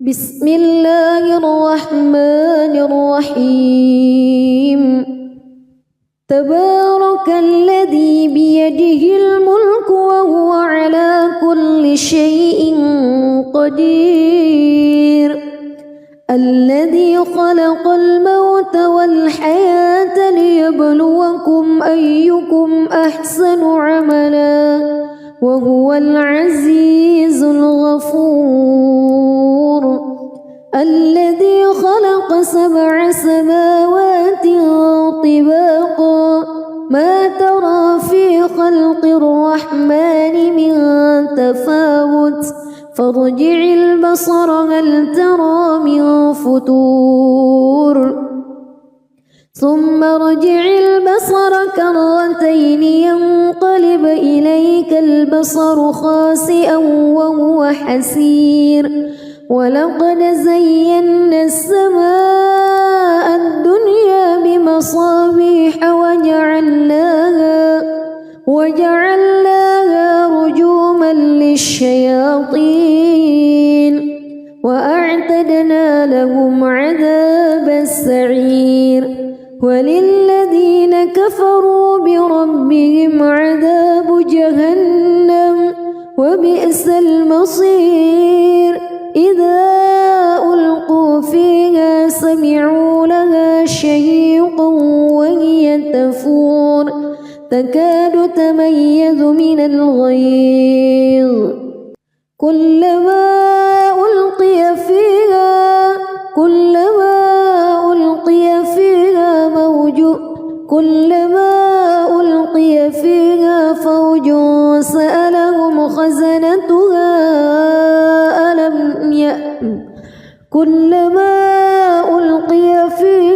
بسم الله الرحمن الرحيم تبارك الذي بيده الملك وهو على كل شيء قدير الذي خلق الموت والحياة ليبلوكم أيكم أحسن عملا وهو العزيز الغفور الذي خلق 7 سماوات طباقا ما ترى في خلق الرحمن من تفاوت فارجع البصر هل ترى من فتور ثم ارجع البصر كرتين ينقلب إليك البصر خاسئا وهو حسير ولقد زينا السماء الدنيا بمصابيح وجعلناها رجوما للشياطين وأعتدنا لهم عذاب السعير وللذين كفروا بربهم عذاب جهنم وبئس المصير إذا ألقوا فيها سمعوا لها شهيقا وهي تفور تكاد تميز من الغيظ كلما ألقي فيها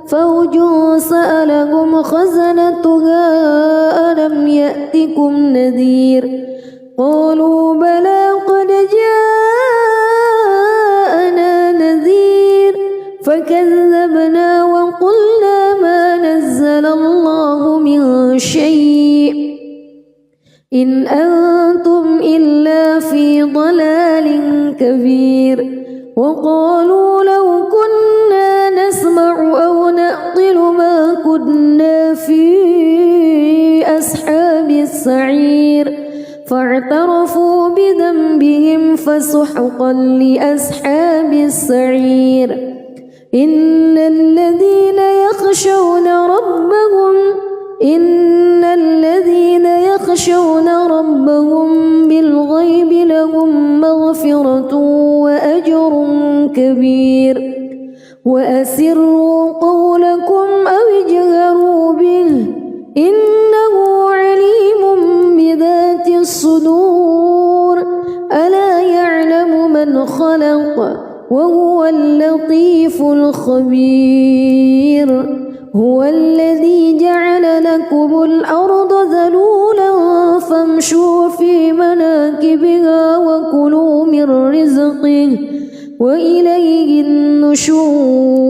فوج سألهم خزنتها ألم يأتكم نذير قالوا بلى قد جاءنا نذير فكذبنا وقلنا ما نزل الله من شيء إن أنتم إلا في ضلال كبير وقالوا لو كنا نسمع أو نعقل ما كنا في أصحاب السعير فاعترفوا بذنبهم فسحقا لأصحاب السعير إن الذين يخشون ربهم بالغيب لهم مغفرة وأجر كبير وأسروا قولكم أو اجهروا به إنه عليم بذات الصدور ألا يعلم من خلق وهو اللطيف الخبير هو الذي جعل لكم الأرض ذلولا فامشوا في مناكبها وكلوا من رزقه وإليه النشور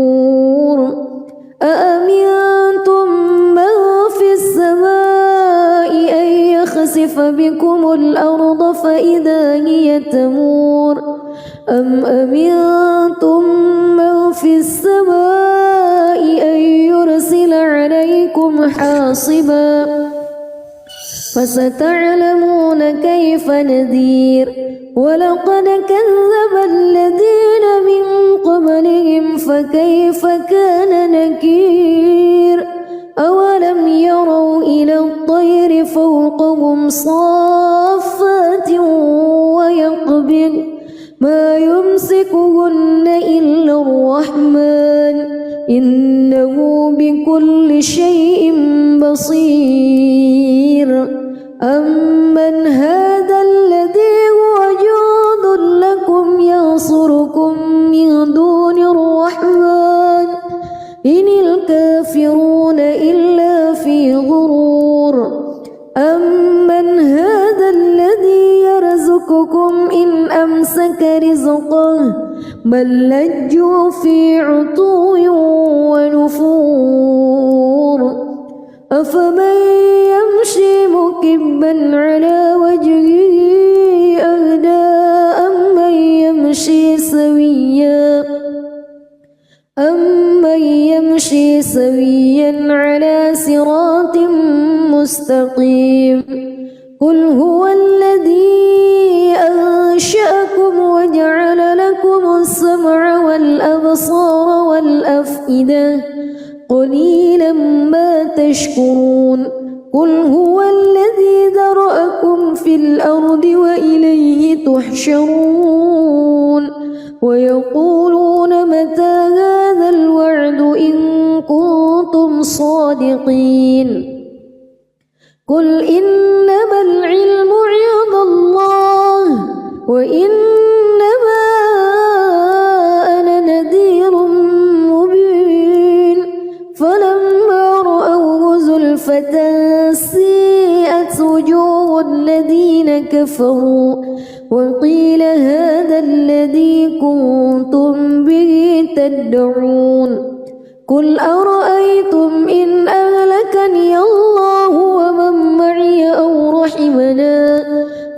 أأمنتم من في السماء أن يخسف بكم الأرض فإذا هي تمور أم أمنتم من في السماء أن يرسل عليكم حاصبا فستعلمون كيف نذير ولقد كذب الذين من قبلهم فكيف كان نكير أولم يروا إلى الطير فوقهم صافات ويقبض ما يمسكهن إلا الرحمن إنه بكل شيء بصير أمن هذا الذي هو جند لكم ينصركم من دون الرحمن إن الكافرون إلا في غرور أمن هذا الذي يرزقكم إن أمسك رزقه بل لجوا في عتو ونفور أفمن يمشي مكبا على وجهه أهدى سويا على صراط مستقيم قل هو الذي أنشأكم وجعل لكم السمع والأبصار والأفئدة قليلا ما تشكرون قل هو الذي ذرأكم في الأرض وإليه تحشرون ويقولون متى هذا الوعد إن كنتم صادقين قل إنما العلم عند الله وإنما أنا نذير مبين فلما رأوه زلفة سيئت وجوه الذين كفروا وقيل هذا الذي كنتم به تدعون قل أرأيتم إن أهلكني الله ومن معي أو رحمنا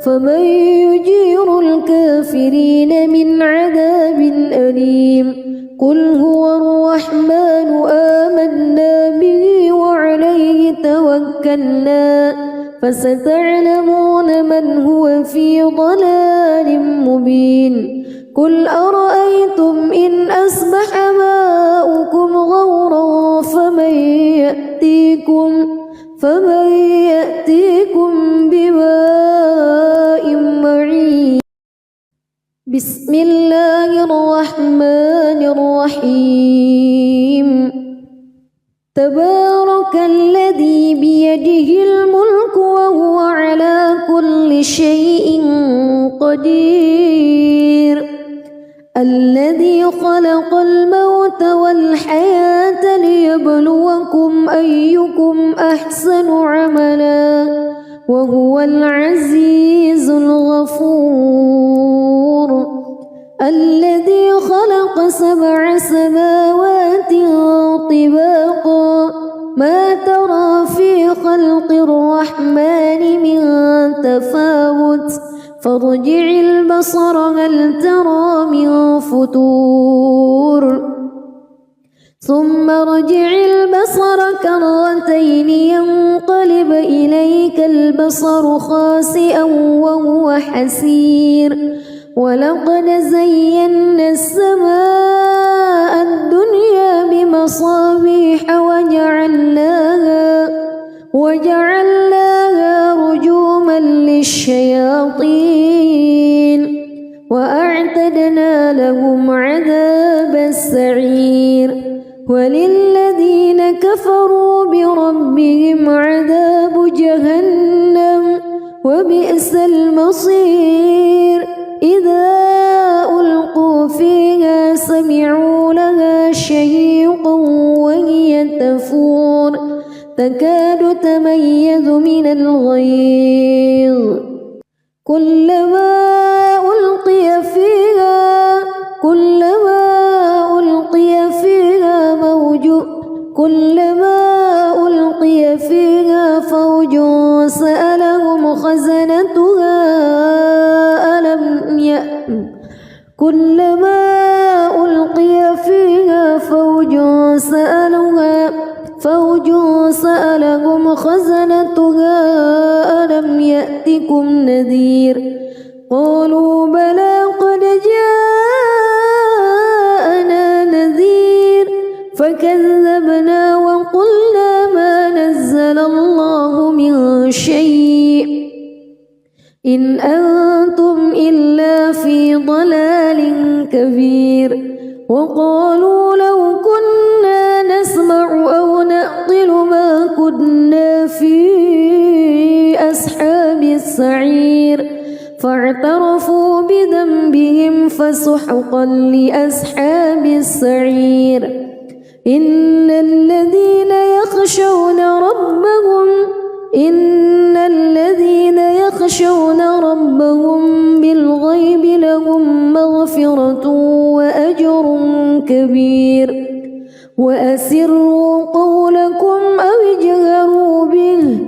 فمن يجير الكافرين من عذاب أليم قل هو الرحمن آمنا به وعليه توكلنا فستعلمون من هو في ضلال مبين قل أرأيتم إن أصبح ماؤكم غورا فمن يأتيكم بماء معين بسم الله الرحمن الرحيم تبارك الذي بيده الملك وهو على كل شيء قدير الذي خلق الموت والحياة ليبلوكم أيكم أحسن عملا وهو العزيز الغفور الذي خلق 7 سماوات طباقا ما ترى في خلق الرحمن من تفاوت فارجع البصر هل ترى من فتور ثم ارجع البصر كرتين ينقلب إليك البصر خاسئا وهو حسير ولقد زينا السماء الدنيا بمصابيح وجعلناها رجوما للشياطين وأعتدنا لهم عذاب السعير وللذين كفروا بربهم عذاب جهنم وبئس المصير إذا ألقوا فيها سمعوا لها شهيقا وهي تفور تكاد تميز من الغيظ كلما ألقي فيها فوج سألهم خزنتها كلما ألقي فيها فوج سألهم خزنتها ألم يأتكم نذير قالوا بلى قد جاءنا نذير فكذبنا وقلنا ما نزل الله من شيء إن أنتم إلا في ضلال كبير وقالوا لو كنا نسمع أو نعقل ما كنا في أصحاب السعير فاعترفوا بذنبهم فسحقا لأصحاب السعير إن الذين يخشون ربهم بالغيب لهم مغفرة وأجر كبير وأسروا قولكم أو اجهروا به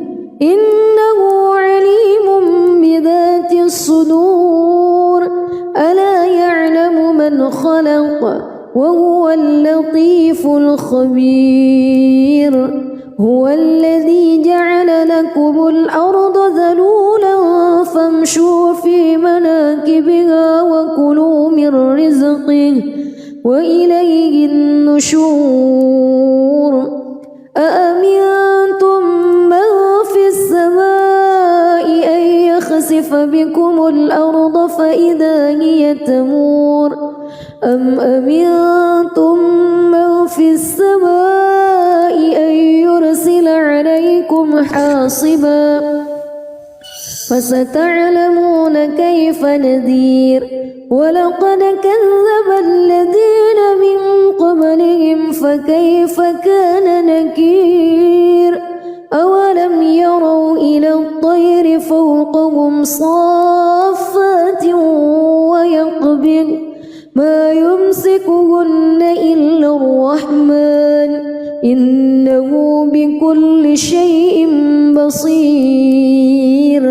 إنه عليم بذات الصدور ألا يعلم من خلق وهو اللطيف الخبير هو الذي جعل لكم الأرض ذلولا فامشوا في مناكبها وكلوا من رزقه وإليه النشور أأمنتم من في السماء أن يخسف بكم الأرض فإذا هي تمور أم أمنتم من في السماء أن يرسل عليكم حاصبا فستعلمون كيف نذير ولقد كذب الذين من قبلهم فكيف كان نكير أولم يروا إلى الطير فوقهم صافات ويقبض ما يمسكهن إلا الرحمن إنه بكل شيء بصير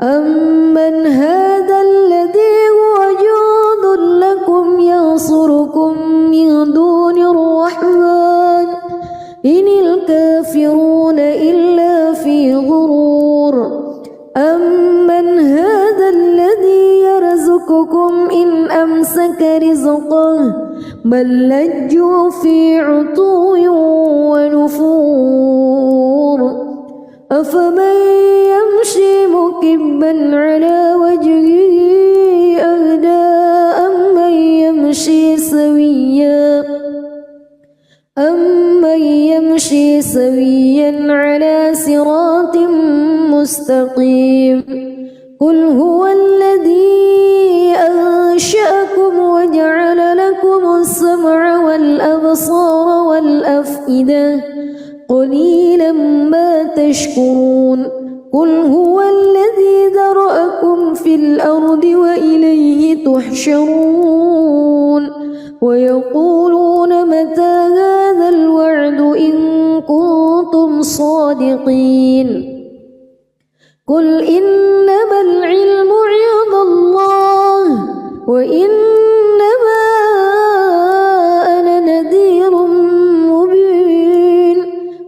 أمن هذا الذي هو جند لكم ينصركم من دون الرحمن إن الكافرون إلا في غرور أمن هذا الذي يرزقكم إن أمسك رزقه بل لجوا في عتو ونفور أفمن يمشي مكبا على وجهه أهدى أمن يمشي سويا على صراط مستقيم قل هو الذي أنشأكم وجعل لكم السمع والأبصار والأفئدة قليلا ما تشكرون قل هو الذي ذرأكم في الأرض وإليه تحشرون ويقولون متى هذا الوعد إن كنتم صادقين قل إنما العلم عند الله وإنما أنا نذير مبين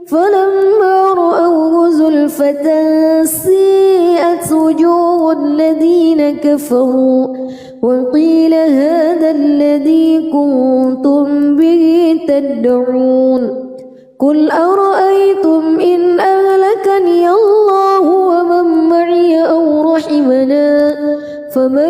فلما رأوه زلفة سيئت وجوه الذين كفروا وقيل هذا الذي كنتم به تدعون قل أرأيتم إن أهلكني الله ومن معي أو رحمنا فمن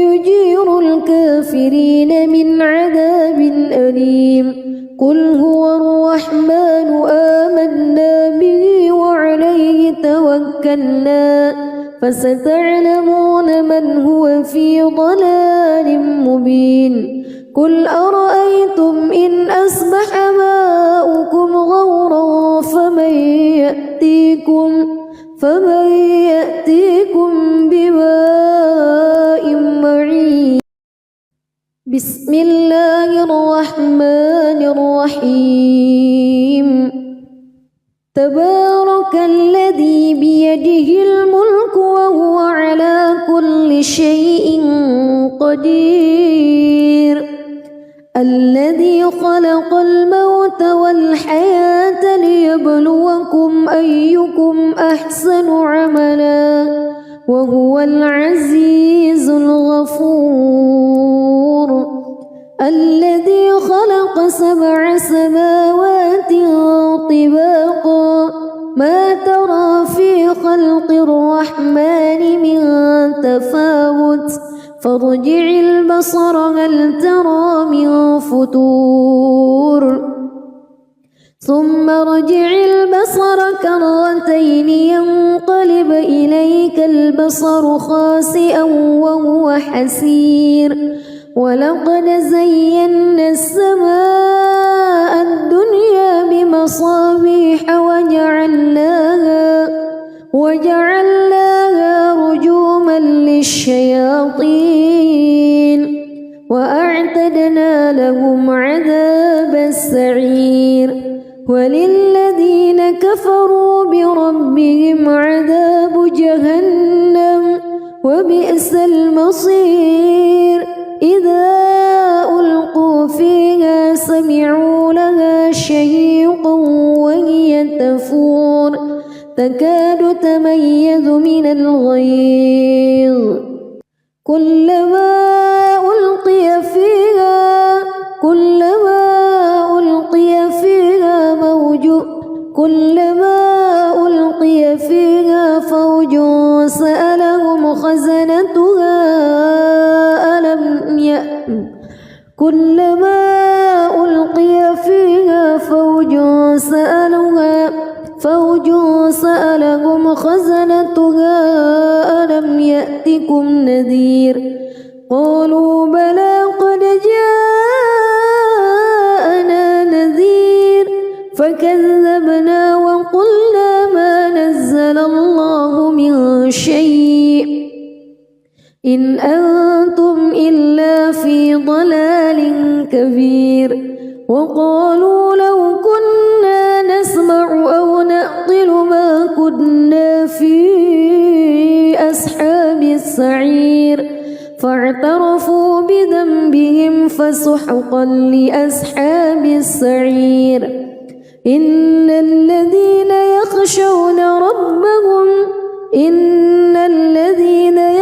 يجير الكافرين من عذاب أليم قل هو الرحمن آمنا به وعليه توكلنا فستعلمون من هو في ضلال مبين قل أرأيتم إن أصبح ماؤكم غورا فمن يأتيكم بماء معين بسم الله الرحمن الرحيم تبارك الذي بيده الملك وهو على كل شيء قدير الذي خلق الموت والحياة ليبلوكم أيكم أحسن عملا وهو العزيز الغفور الذي خلق 7 سماوات طباقا ما ترى في خلق الرحمن من تفاوت فارجع البصر هل ترى من فتور ثم ارجع البصر كرتين ينقلب إليك البصر خاسئا وهو حسير ولقد زينا السماء الدنيا بمصابيح وجعلناها رجوما للشياطين وأعتدنا لهم عذاب السعير وللذين كفروا بربهم عذاب جهنم وبئس المصير إذا ألقوا فيها كلما ألقي فيها فوج سألهم خزنتها ألم يأتكم نذير قالوا بلى قد جاءنا نذير فكذبنا وقلنا ما نزل الله من شيء إن أنتم إلا في ضلال كبير وقالوا لو كنا نسمع أو نعقل ما كنا في أصحاب السعير فاعترفوا بذنبهم فسحقا لأصحاب السعير إن الذين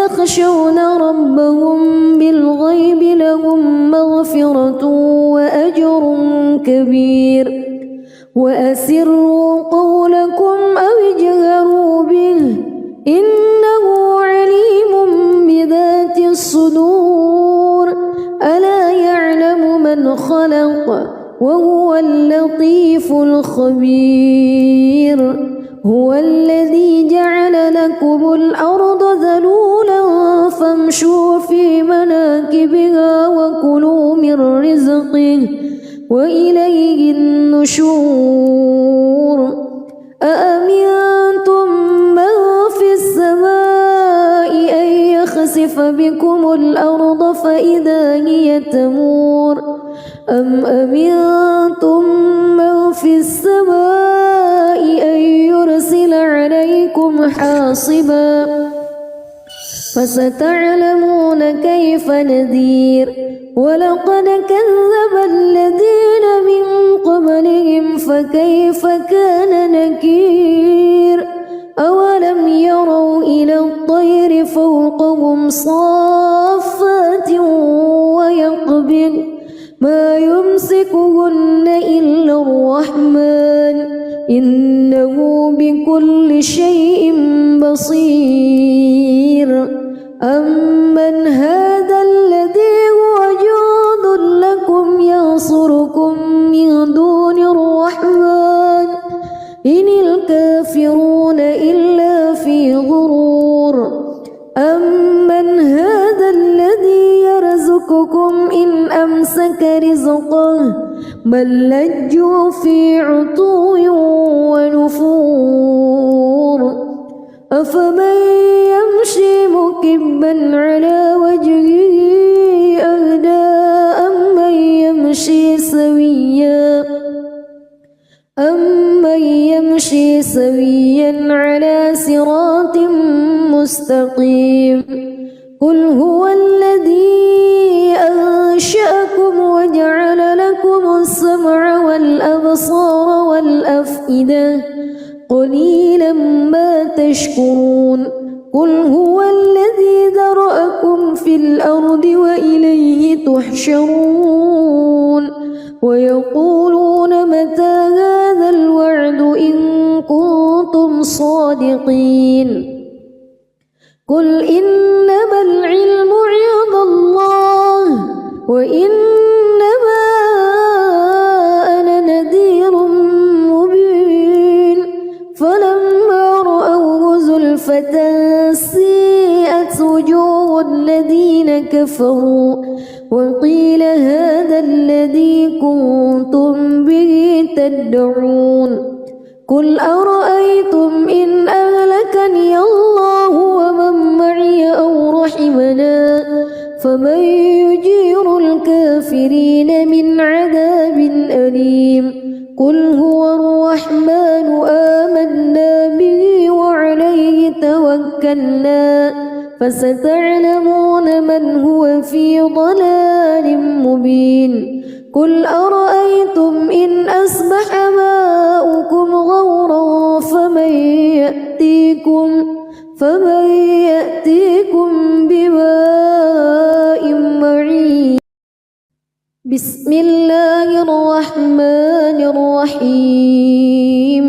يخشون ربهم بالغيب لهم مغفرة وأجر كبير وأسروا قولكم أو اجهروا به إنه عليم بذات الصدور ألا يعلم من خلق وهو اللطيف الخبير هو الذي جعل لكم الأرض ذلولا فامشوا في مناكبها وكلوا من رزقه وإليه النشور أأمنتم من في السماء أن يخسف بكم الأرض فإذا هي تمور أم أمنتم من في السماء أن يرسل عليكم حاصبا فستعلمون كيف نذير ولقد كذب الذين من قبلهم فكيف كان نكير أولم يروا إلى الطير فوقهم صافات ويقبض ما يمسكهن إلا الرحمن إنه بكل شيء بصير أمن هذا الذي هو جند لكم ينصركم من دون الرحمن إن الكافرون إلا في غرور أمن هذا الذي يرزقكم إن أمسك رزقه بل لجوا في عتو ونفور أفمن يمشي مكبا على وجهه أهدى أمن يمشي سويا على صراط مستقيم قل هو الذي أنشأكم وجعل لكم السمع والأبصار والأفئدة قليلا ما تشكرون قل هو الذي ذرأكم في الأرض وإليه تحشرون ويقولون متى هذا الوعد إن كنتم صادقين قل إنما العلم عند الله وإنما أنا نذير مبين فلما رأوه زلفة سيئت وجوه الذين كفروا وقيل هذا الذي كنتم به تدعون قل أرأيتم إن أهلكني الله ومن معي أو رحمنا فمن يجير الكافرين من عذاب أليم قل هو الرحمن آمنا به وعليه توكلنا فستعلمون من هو في ضلال مبين قل أرأيتم إن أصبح ماؤكم غورا فمن يأتيكم بماء بسم الله الرحمن الرحيم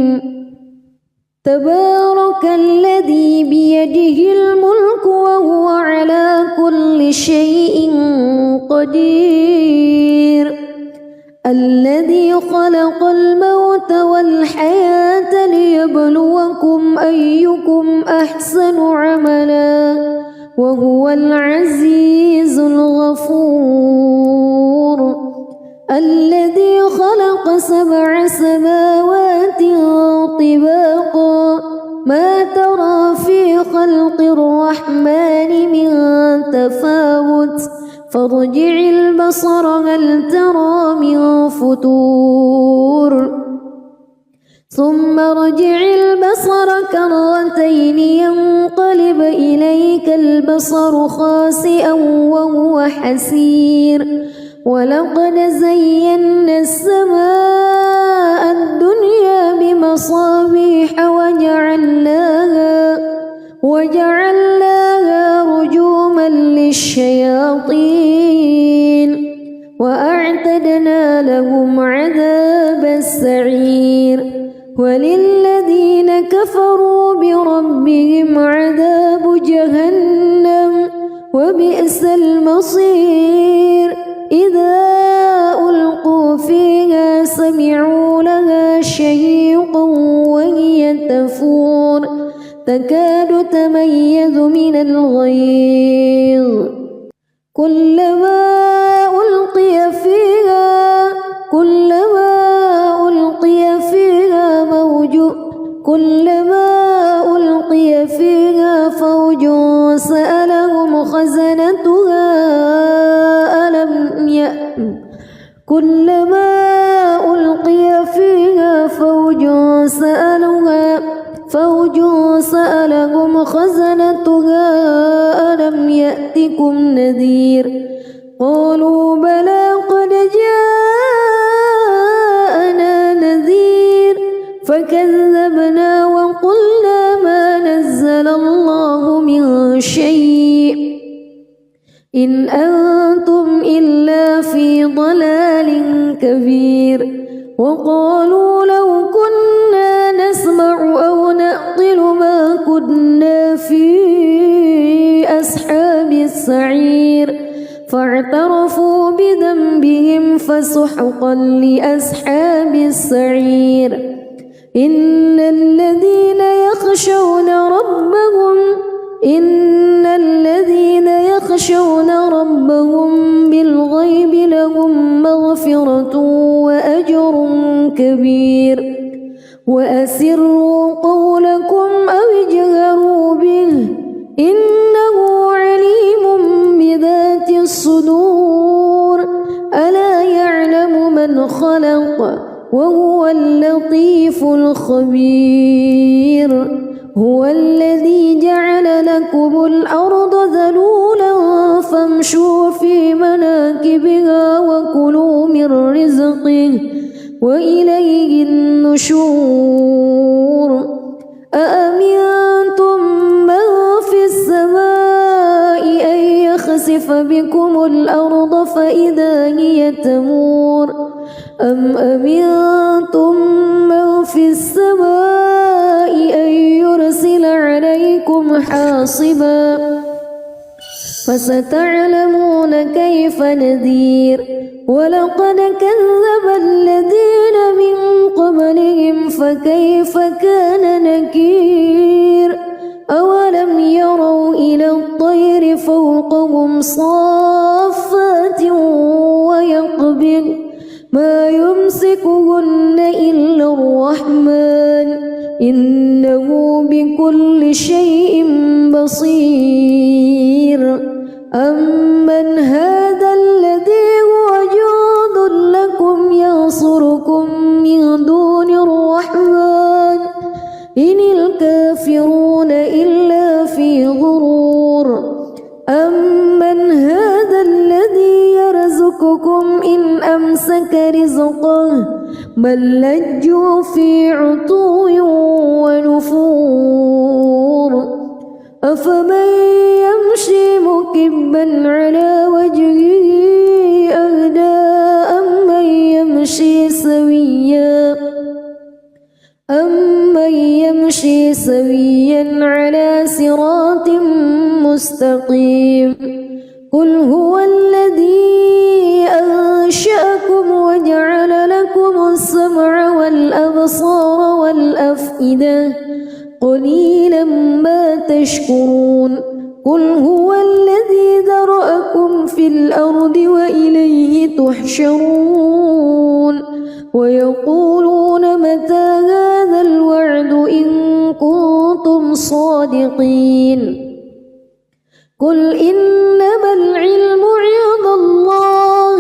تبارك الذي بيده الملك وهو على كل شيء قدير الذي خلق الموت والحياة ليبلوكم أيكم أحسن عملا وهو العزيز الغفور الذي خلق 7 سماوات طباقا ما ترى في خلق الرحمن من تفاوت فارجع البصر هل ترى من فتور ثم ارجع البصر كرتين ينقلب إليك البصر خاسئا وهو حسير ولقد زينا السماء الدنيا بمصابيح وجعلناها رجوما للشياطين وأعتدنا لهم عذاب السعير وللذين كفروا بربهم عذاب جهنم وبئس المصير إذا ألقوا فيها سمعوا لها شهيقا وهي تفور تكاد تميز من الغيظ كلما ألقي فيها فوج سألهم خزنتها كلما ألقي فيها فوج سألهم خزنتها ألم يأتكم نذير قالوا بلى قد جاءنا نذير فكذبنا وقلنا ما نزل الله من شيء إن أنتم إلا في ضلال كبير وقالوا لو كنا نسمع أو نعقل ما كنا في أصحاب السعير فاعترفوا بذنبهم فسحقا لأصحاب السعير إن الذين يخشون ربهم بالغيب لهم مغفرة وأجر كبير وأسروا قولكم أو اجهروا به إنه عليم بذات الصدور ألا يعلم من خلق وهو اللطيف الخبير هو الذي جعل لكم الأرض ذلولا فامشوا في مناكبها وكلوا من رزقه وإليه النشور أأمنتم من في السماء أن يخسف بكم الأرض فإذا هي تمور أم أمنتم من في السماء أن يرسل عليكم حاصبا فستعلمون كيف نذير ولقد كذب الذين من قبلهم فكيف كان نكير أولم يروا إلى الطير فوقهم صافات ويقبض ما يمسكهن إلا الرحمن إنه بكل شيء بصير أمن هذا الذي هو جند لكم ينصركم من دون الرحمن إن الكافرون إلا في غرور أمن هذا الذي يرزقكم إن أمسك رزقه بل لجوا في عتو ونفور أفمن يمشي مكبا على وجهه أهدى مستقيم قل هو الذي أنشأكم وجعل لكم السمع والأبصار والأفئدة قليلا ما تشكرون قل هو الذي ذرأكم في الأرض وإليه تحشرون ويقولون متى هذا الوعد إن كنتم صادقين قل إنما العلم عند الله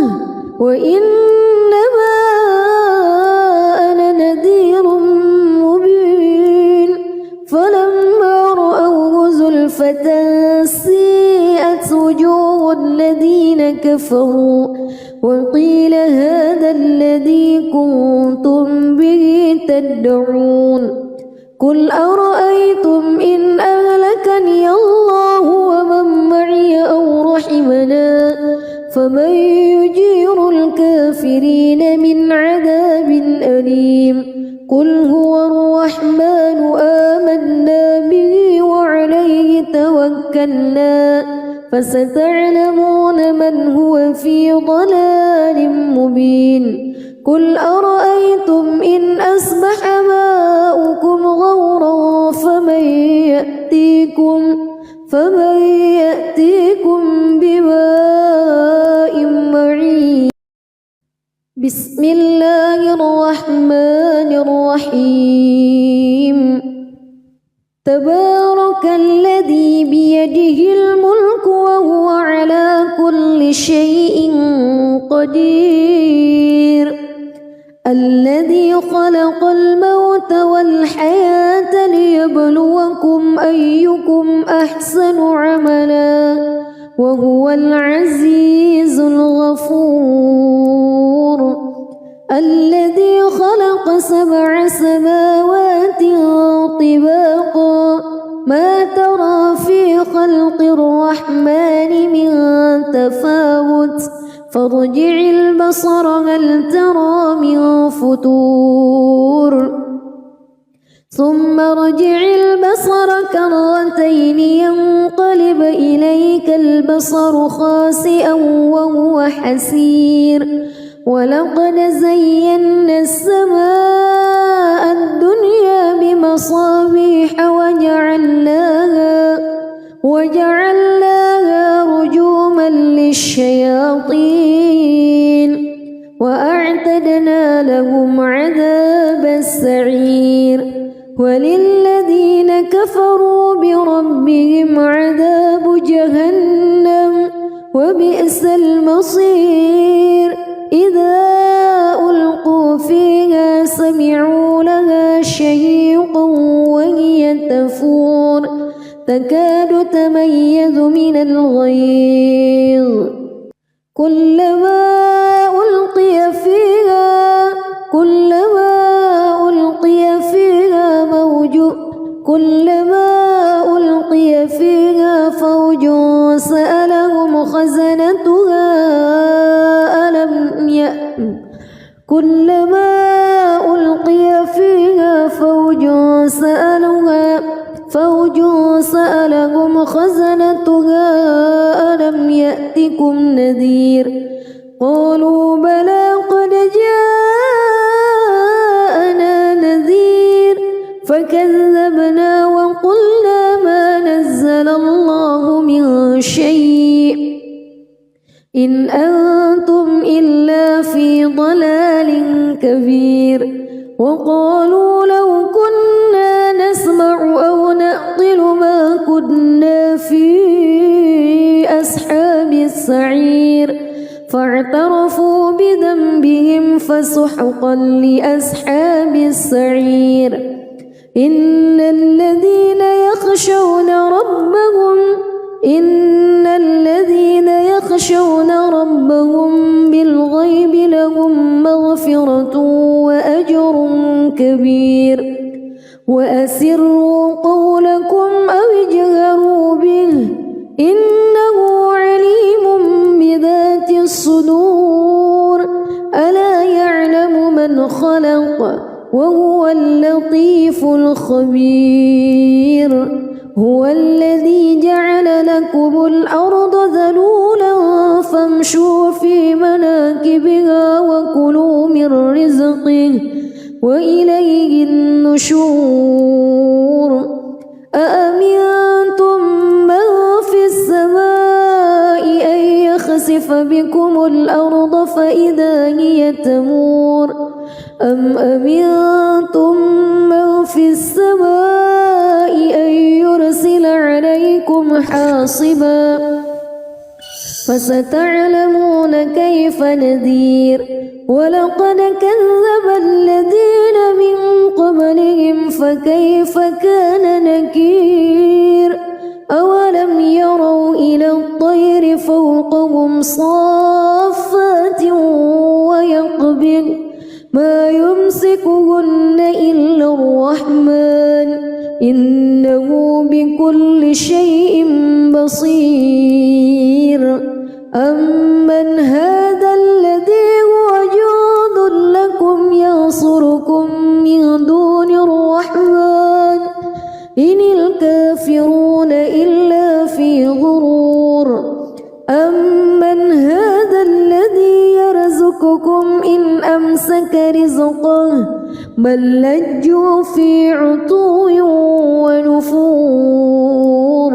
وإنما أنا نذير مبين فلما رأوه زلفة سيئت وجوه الذين كفروا وقيل هذا الذي كنتم به تدعون قل أرأيتم إن أهلكني الله ومن معي أو رحمنا فمن يجير الكافرين من عذاب أليم قل هو الرحمن آمنا به وعليه توكلنا فستعلمون من هو في ضلال مبين قل أرأيتم إن أصبح ماؤكم غورا فمن يأتيكم بماء معين بسم الله الرحمن الرحيم تبارك الذي بيده الملك وهو على كل شيء قدير الذي خلق الموت والحياة ليبلوكم أيكم أحسن عملا وهو العزيز الغفور الذي خلق 7 سماوات طباقا ما ترى في خلق الرحمن من تفاوت فارجع البصر هل ترى من فتور ثم ارجع البصر كرتين ينقلب إليك البصر خاسئا وهو حسير ولقد زينا السماء الدنيا بمصابيح وجعلناها رجوما للشياطين وأعتدنا لهم عذاب السعير وللذين كفروا بربهم عذاب جهنم وبئس المصير إذا ألقوا فيها سمعوا لها شهيقا وهي تفور تكاد تميز من الغيظ كلما ألقي فيها فوج سألهم خزنتها كلما ألقي فيها فوج سألهم خزنتها ألم يأتكم نذير قالوا بلى قد جاءنا نذير فكذبنا وقلنا ما نزل الله من شيء إن أنتم إلا في ضلال كبير وقالوا لو كنا نسمع أو نعقل ما كنا في أصحاب السعير فاعترفوا بذنبهم فسحقا لأصحاب السعير إن الذين يخشون ربهم بالغيب لهم مغفرة وأجر كبير وأسروا قولكم أو اجهروا به إنه عليم بذات الصدور ألا يعلم من خلق وهو اللطيف الخبير هو الذي جعل لكم لكم الأرض ذلولا فامشوا في مناكبها وكلوا من رزقه وإليه النشور أأمنتم من في السماء أن يخسف بكم الأرض فإذا هي تمور أم أمنتم من في السماء أن يرسل عليكم حاصبا فستعلمون كيف نذير ولقد كذب الذين من قبلهم فكيف كان نكير أولم يروا إلى الطير فوقهم صافات ويقبض ما يمسكهن إلا الرحمن إنه بكل شيء بصير أمن هذا الذي هو جند لكم ينصركم من دون الرحمن إن الكافرون إلا في غرور أمن هذا الذي يرزقكم إن أمسك رزقه بل لجوا في عتو ونفور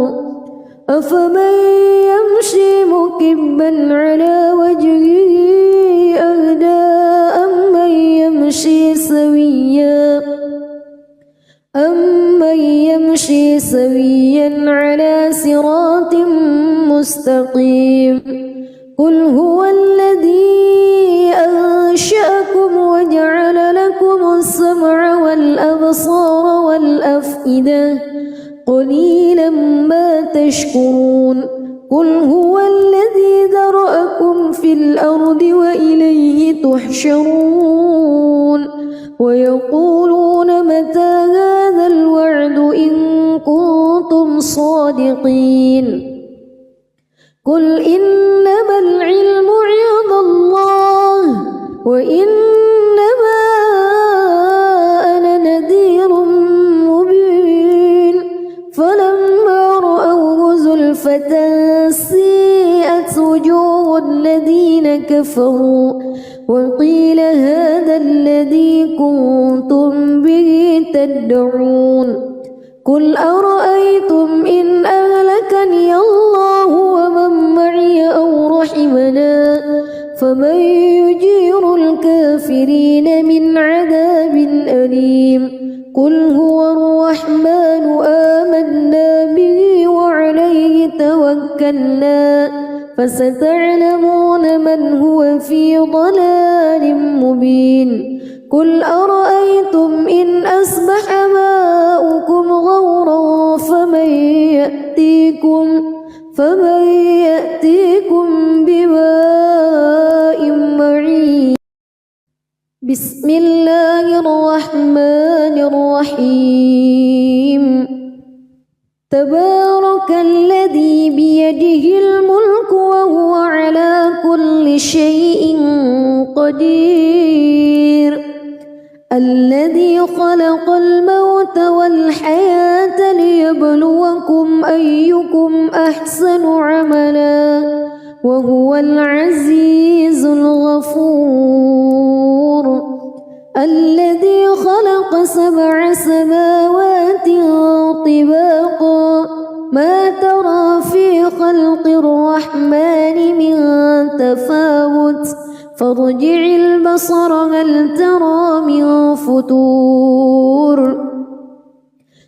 أفمن يمشي مكبا على وجهه أهدى أمن يمشي سويا على صراط مستقيم قل هو الذي أنشأكم وجعل لكم السمع والأبصار والأفئدة قليلا ما تشكرون قل هو الذي ذرأكم في الأرض وإليه تحشرون ويقولون متى هذا الوعد إن كنتم صادقين قل إنما العلم عند الله وإنما أنا نذير مبين فلما رأوه زلفة سيئت وجوه الذين كفروا وقيل هذا الذي كنتم به تدعون قل أرأيتم إن أهلكني الله ومن معي أو رحمنا فمن يجير الكافرين من عذاب أليم قل هو الرحمن آمنا به وعليه توكلنا فستعلمون من هو في ضلال مبين قل أرأيتم إن أصبح ماؤكم غورا فمن يأتيكم بماء معين بسم الله الرحمن الرحيم تبارك الذي بيده الملك وهو على كل شيء قدير الذي خلق الموت والحياة ليبلوكم أيكم أحسن عملا وهو العزيز الغفور الذي خلق 7 سماوات طباقا ما ترى في خلق الرحمن من تفاوت فارجع البصر هل ترى من فتور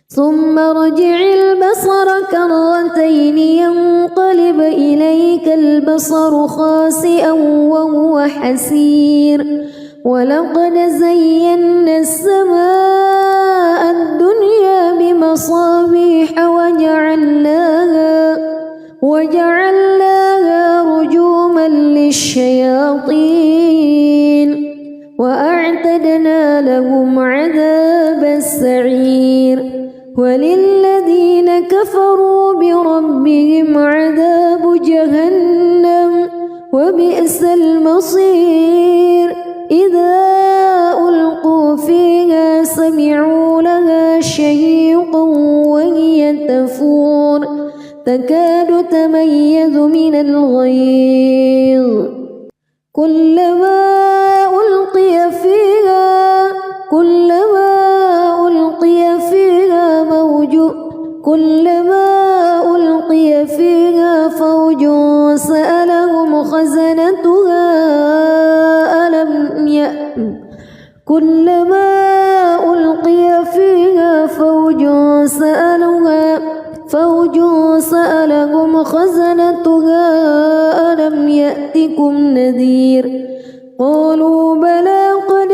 ثم ارجع البصر كرتين ينقلب إليك البصر خاسئا وهو حسير ولقد زينا السماء الدنيا بمصابيح وجعلناها رجوما للشياطين وأعتدنا لهم عذاب السعير وللذين كفروا بربهم عذاب جهنم وبئس المصير إذا ألقوا فيها سمعوا لها شهيقا وهي تفور تكاد من الغيظ كلما ألقي فيها فوج سألهم خزنتها ألم يأتكم نذير قالوا بلى قد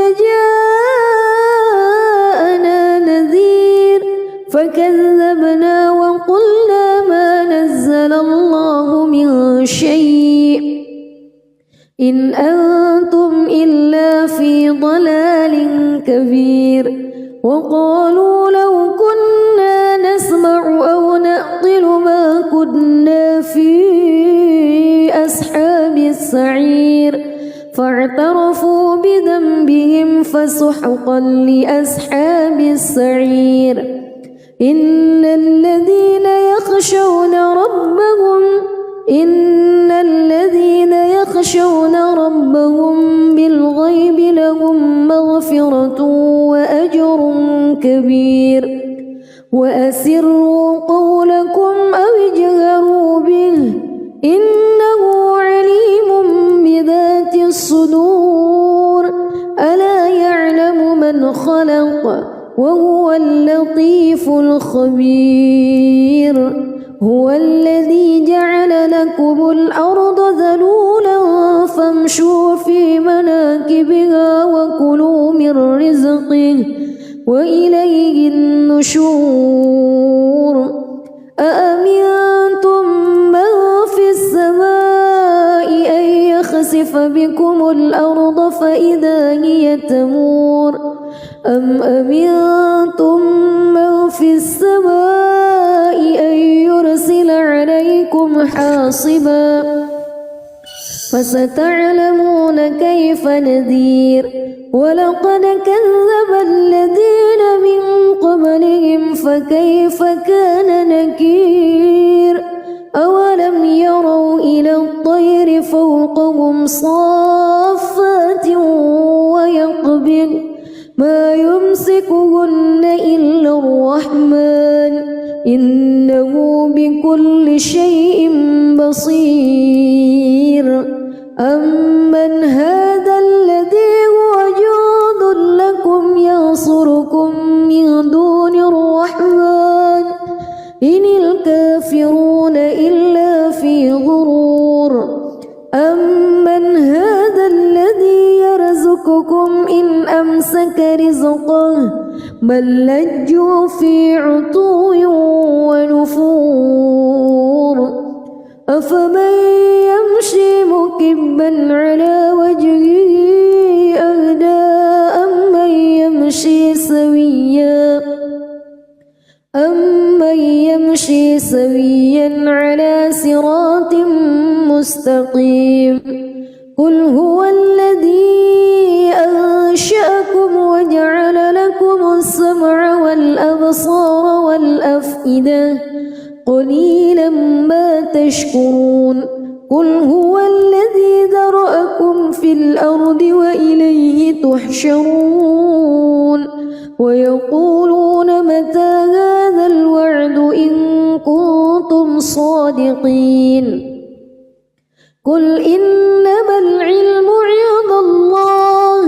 جاءنا نذير فكذبنا وقلنا ما نزل الله من شيء إن أنتم إلا في ضلال كبير وقالوا لو كنا نسمع أو نعقل ما كنا في أصحاب السعير فاعترفوا بذنبهم فسحقا لأصحاب السعير إن الذين يخشون ربهم بالغيب لهم مغفرة وأجر كبير وأسروا قولكم أو اجهروا به إنه عليم بذات الصدور ألا يعلم من خلق وهو اللطيف الخبير هو الذي جعل لكم الأرض ذلولا فامشوا في مناكبها وكلوا من رزقه وإليه النشور أأمنتم من في السماء أن يخسف بكم الأرض فإذا هي تمور أم أمنتم من في السماء أن يرسل عليكم حاصبا فستعلمون كيف نذير ولقد كذب الذين من قبلهم فكيف كان نكير أولم يروا إلى الطير فوقهم صافات ويقبض ما يمسكهن إلا الرحمن إنه بكل شيء بصير أمن هذا الذي هو جند لكم ينصركم من دون الرحمن إن الكافرون إلا في غرور أمن هذا الذي يرزقكم إن أمسك رزقه بل لجوا في عتو ونفور أفمن يمشي مكبا على وجهه أهدى أمن يمشي سويا على صراط مستقيم قل هو الذي أنشأكم وجعل لكم السمع والأبصار والأفئدة قليلا ما تشكرون قل هو الذي ذرأكم في الأرض وإليه تحشرون ويقولون متى هذا الوعد إن كنتم صادقين قل إنما العلم عند الله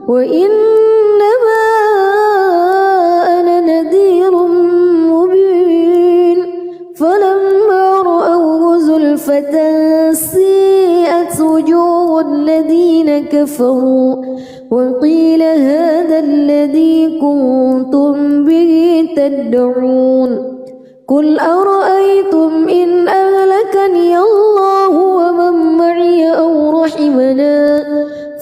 وإنما أنا نذير مبين فلما رأوه زلفة سيئت وجوه الذين كفروا وقيل هذا الذي كنتم به تدعون قل أرأيتم إن أهلكني الله ومن معي أو رحمنا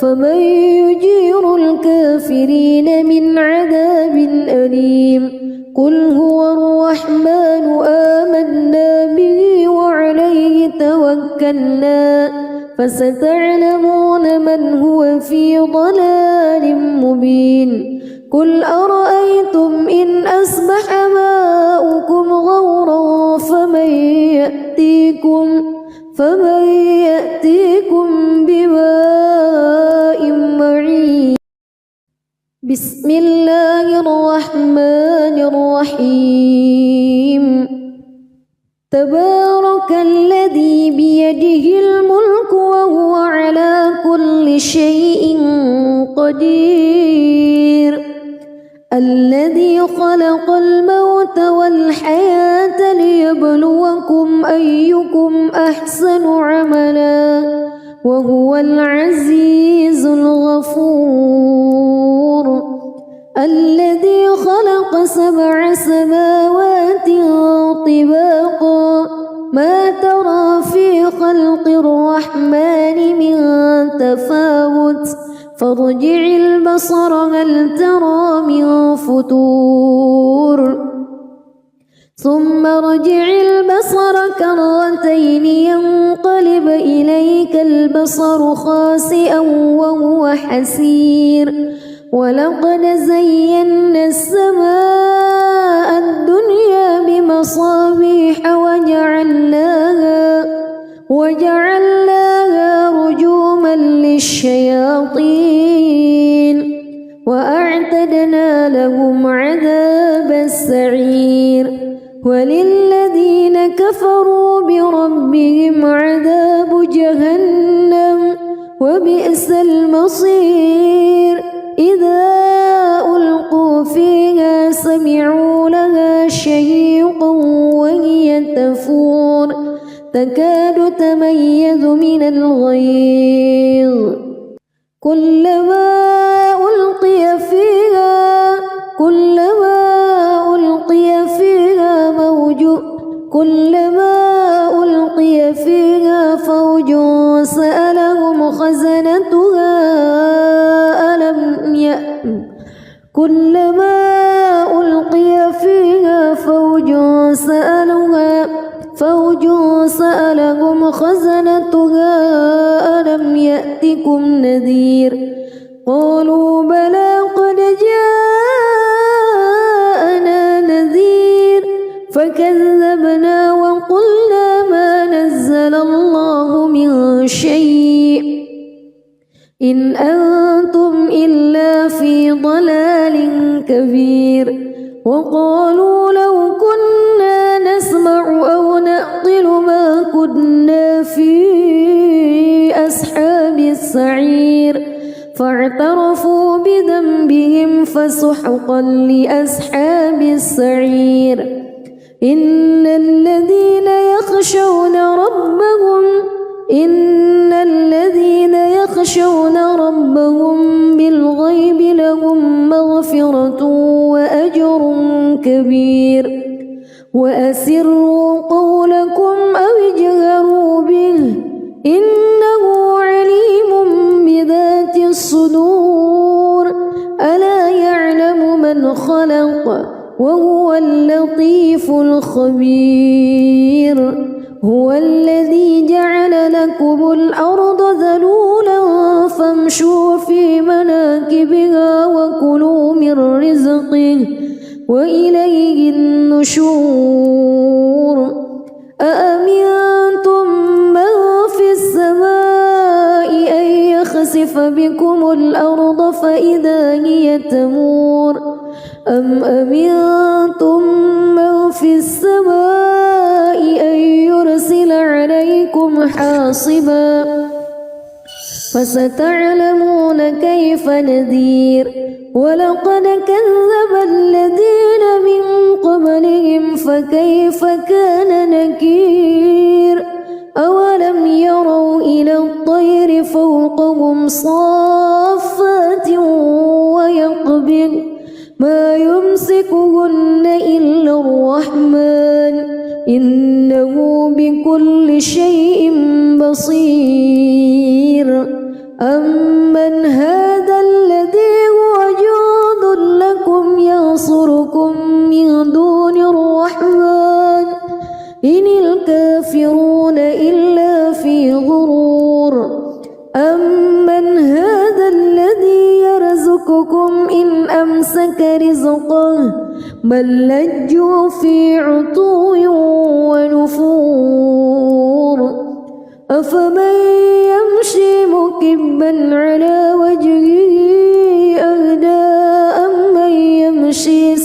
فمن يجير الكافرين من عذاب أليم قل هو الرحمن آمنا به وعليه توكلنا فستعلمون من هو في ضلال مبين قل أرأيتم إن أصبح ماؤكم غورا فمن يأتيكم بماء معين بسم الله الرحمن الرحيم تبارك الذي بيده الملك وهو على كل شيء قدير الذي خلق الموت والحياة ليبلوكم أيكم أحسن عملا وهو العزيز الغفور الذي خلق 7 سماوات طباقا ما ترى في خلق الرحمن من تفاوت فارجع البصر هل ترى من فتور ثم ارجع البصر كرتين ينقلب إليك البصر خاسئا وهو حسير ولقد زينا السماء الدنيا بمصابيح وجعلناها رجوما للشياطين وأعتدنا لهم عذاب السعير وللذين كفروا بربهم عذاب جهنم وبئس المصير إذا ألقوا فيها سمعوا لها شهيقا وهي تفور تكاد تميز من الغيظ كلما ألقي فيها فوج سألهم خزنتها كلما ألقي فيها فوج سألهم خزنتها ألم يأتكم نذير قالوا بلى قد جاءنا نذير فكذبنا وقلنا ما نزل الله من شيء إن أنتم إلا في ضلال كبير وقالوا لو كنا نسمع أو نعقل ما كنا في أصحاب السعير فاعترفوا بذنبهم فسحقا لأصحاب السعير إن الذين يخشون ربهم بالغيب لهم مغفرة وأجر كبير وأسروا قولكم أو اجهروا به إنه عليم بذات الصدور ألا يعلم من خلق وهو اللطيف الخبير هو الذي جعل لكم الأرض ذلولا فامشوا في مناكبها وكلوا من رزقه وإليه النشور أأمنتم من في السماء أن يخسف بكم الأرض فإذا هي تمور أم أمنتم من في السماء أن يرسل عليكم حاصبا فستعلمون كيف نذير ولقد كذب الذين من قبلهم فكيف كان نكير أولم يروا إلى الطير فوقهم صافات ويقبض ما يمسكهن إلا الرحمن إنه بكل شيء بصير أمن هذا الذي هو جند لكم ينصركم من دون الرحمن إن الكافرون إلا في غرور أمن هذا الذي يرزقكم إن أمسك رزقه بل لجوا في عتو ونفور أفمن يمشي مكبا على وجهه أهدى أمن يمشي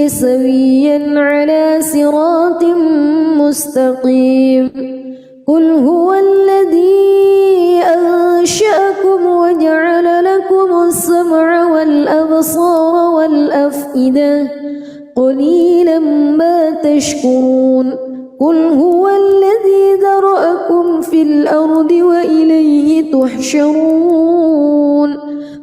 سويا على صراط مستقيم قل هو الذي أنشأكم وجعل لكم السمع والأبصار والأفئدة قليلا ما تشكرون قل هو الذي ذرأكم في الأرض وإليه تحشرون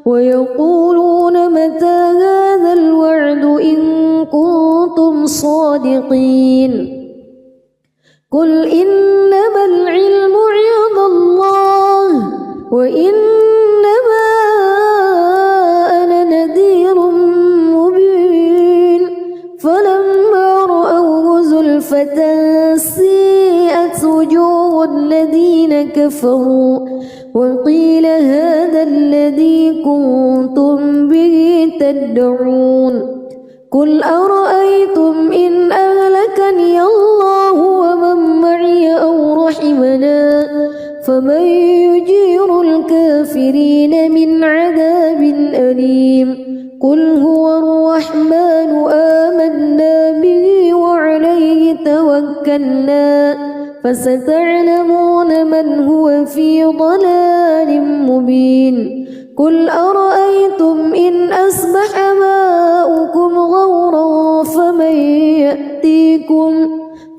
ويقولون متى هذا الوعد إن كنتم صادقين قل إنما العلم عند الله وإنما أنا نذير مبين فلما رأوه زلفة سيئت وجوه الذين كفروا وقيل هذا الذي كنتم به تدعون قل أرأيتم إن أهلكني الله ومن معي أو رحمنا فمن يجير الكافرين من عذاب أليم قل هو الرحمن آمنا به وعليه توكلنا فستعلمون من هو في ضلال مبين قل أرأيتم إن أصبح ماؤكم غورا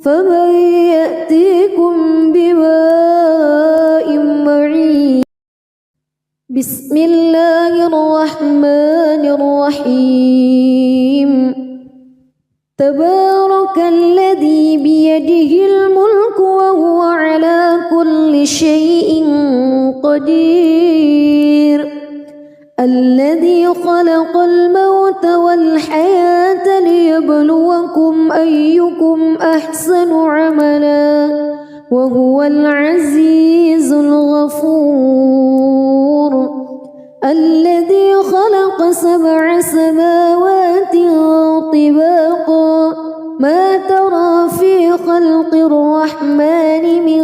فمن يأتيكم بماء معين بسم الله الرحمن الرحيم تبارك الذي بيده الملك وهو على كل شيء قدير الذي خلق الموت والحياة ليبلوكم أيكم أحسن عملا وهو العزيز الغفور الذي خلق 7 سماوات طباقا ما ترى في خلق الرحمن من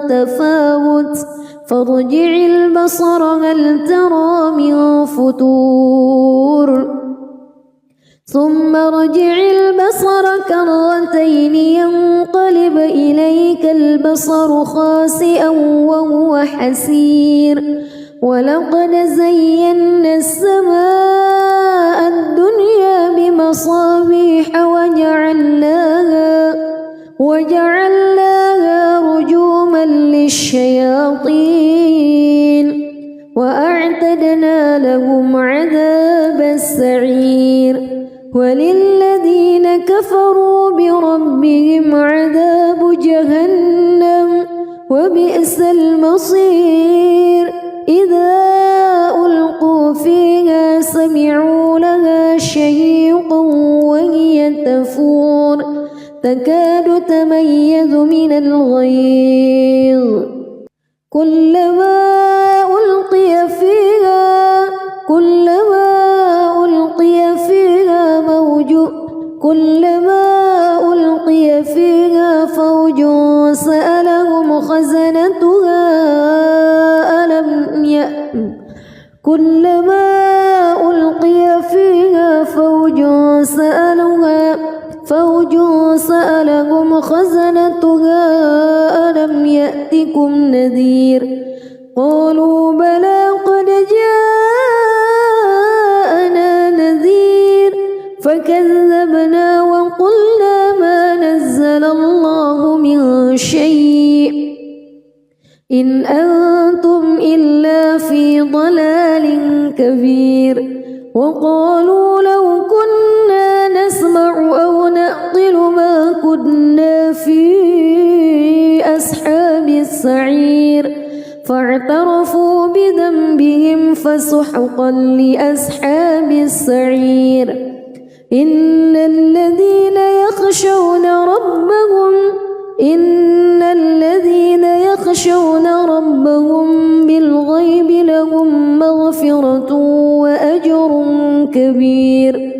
تفاوت فارجع البصر هل ترى من فطور ثم ارجع البصر كرتين ينقلب إليك البصر خاسئا وهو حسير ولقد زينا السماء الدنيا بمصابيح وجعلناها رجوما للشياطين وأعتدنا لهم عذاب السعير وللذين كفروا بربهم عذاب جهنم وبئس المصير إذا ألقوا فيها سمعوا لها شهيقا وهي تفور تكاد تميز من الغيظ كلما ألقي فيها فوج سألهم خزنتها كلما ألقي فيها فوج سألهم خزنتها ألم يأتكم نذير قالوا بلى قد جاءنا نذير فكذبنا وقلنا ما نزل الله من شيء إن أنتم إلا في ضلال كبير وقالوا لو كنا نسمع أو نعقل ما كنا في أصحاب السعير فاعترفوا بذنبهم فسحقا لأصحاب السعير إن الذين يخشون ربهم بالغيب لهم مغفرة وأجر كبير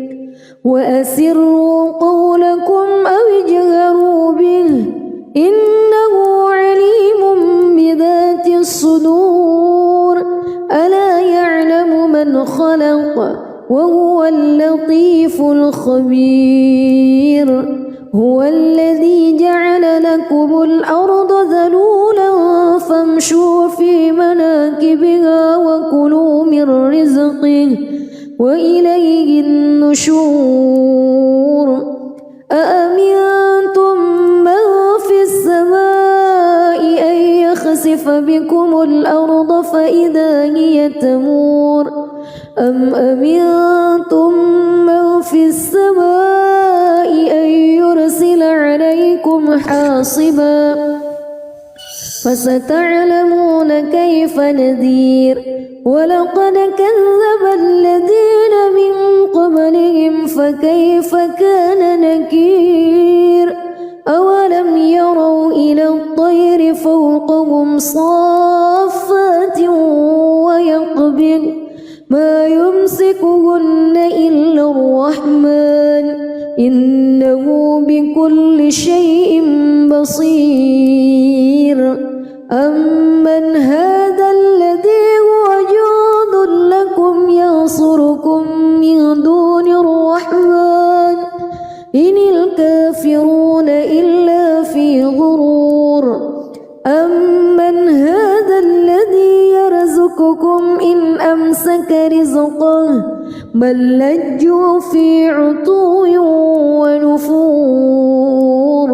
وأسروا قولكم أو اجهروا وهو اللطيف الخبير هو الذي جعل لكم الأرض ذلولا فامشوا في مناكبها وكلوا من رزقه وإليه النشور أأمنتم من في السماء أن يخسف بكم الأرض فإذا هي تمور أم أمنتم من في السماء أن يرسل عليكم حاصبا فستعلمون كيف نذير ولقد كذب الذين من قبلهم فكيف كان نكير أولم يروا إلى الطير فوقهم صافات ويقبض ما يمسكهن إلا الرحمن إنه بكل شيء بصير أمن هذا الذي هو جند لكم ينصركم من دون الرحمن إن الكافرون إلا في غرور أمن هذا الذي يرزقكم إن أمسك رزقه بل لجوا في عتو ونفور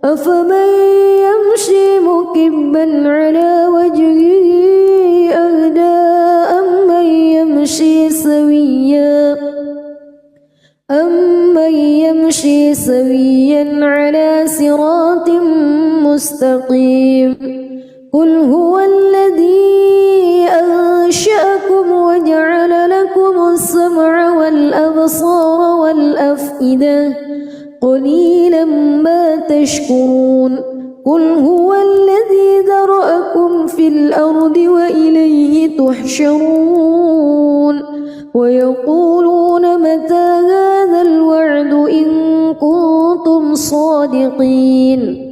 أفمن يمشي مكبا على وجهه أهدى أمن يمشي سويا على صراط مستقيم قل هو الذي أنشأكم وجعل لكم السمع والأبصار والأفئدة قليلا ما تشكرون قل هو الذي ذرأكم في الأرض وإليه تحشرون ويقولون متى هذا الوعد إن كنتم صادقين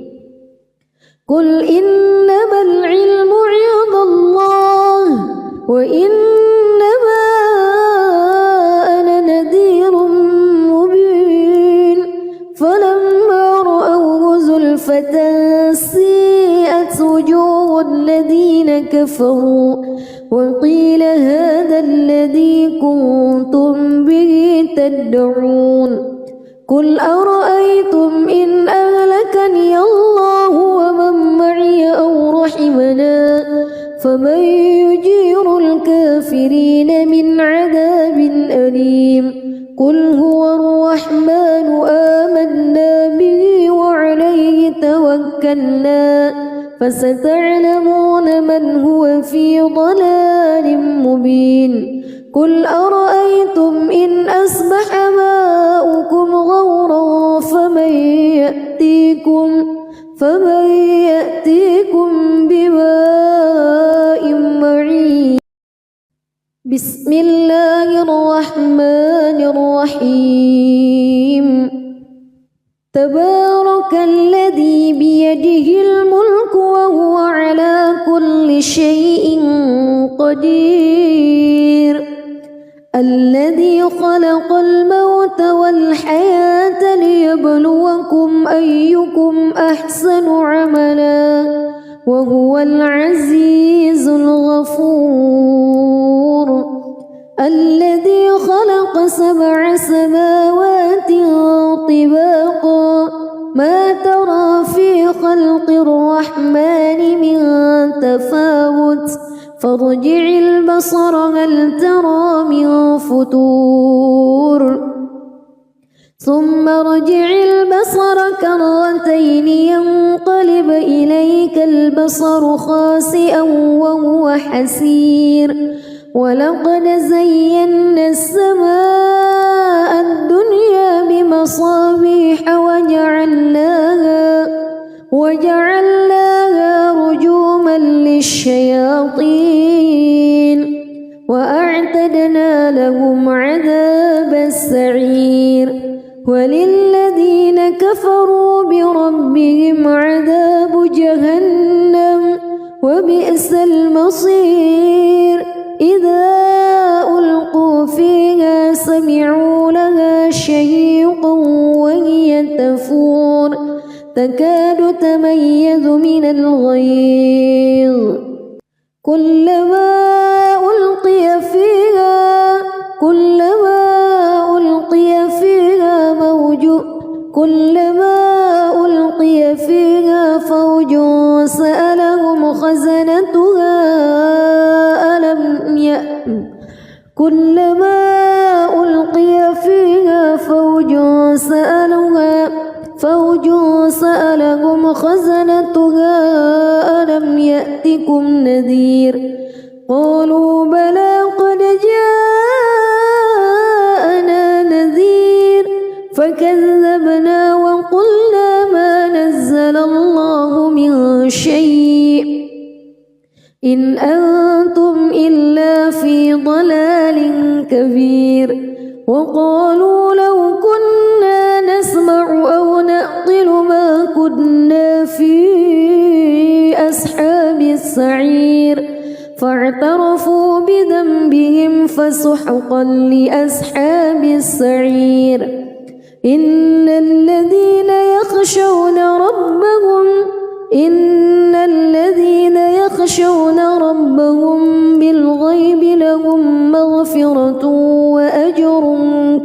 قل إنما العلم عند الله وإنما أنا نذير مبين فلما رأوه زلفة سيئت وجوه الذين كفروا وقيل هذا الذي كنتم به تدعون قل أرأيتم إن أهلكني الله ومن معي أو رحمنا فمن يجير الكافرين من عذاب أليم قل هو الرحمن آمنا به وعليه توكلنا فستعلمون من هو في ضلال مبين قل أرأيتم إن أصبح ماؤكم غورا فمن يأتيكم بماء معين بسم الله الرحمن الرحيم تبارك الذي بيده الملك وهو على كل شيء قدير الذي خلق الموت والحياة ليبلوكم أيكم أحسن عملا وهو العزيز الغفور الذي خلق 7 سماوات طباقا ما ترى في خلق الرحمن من تفاوت فارجع البصر هل ترى من فتور ثم ارجع البصر كرتين ينقلب إليك البصر خاسئا وهو حسير ولقد زينا السماء الدنيا بمصابيح وجعلناها رجوما للشياطين وأعتدنا لهم عذاب السعير وللذين كفروا بربهم عذاب جهنم وبئس المصير إذا ألقوا فيها تكاد تميز من الغيظ كلما ألقي فيها فوج سألهم خزنتها ألم يأتكم نذير قالوا بلى قد جاءنا نذير فكذبنا وقلنا ما نزل الله من شيء إن أنتم إلا في ضلال كبير وقالوا لو كنا نسمع أو نعقل ما كنا في أصحاب السعير فاعترفوا بذنبهم فسحقا لأصحاب السعير إن الذين يخشون ربهم بالغيب لهم مغفرة وأجر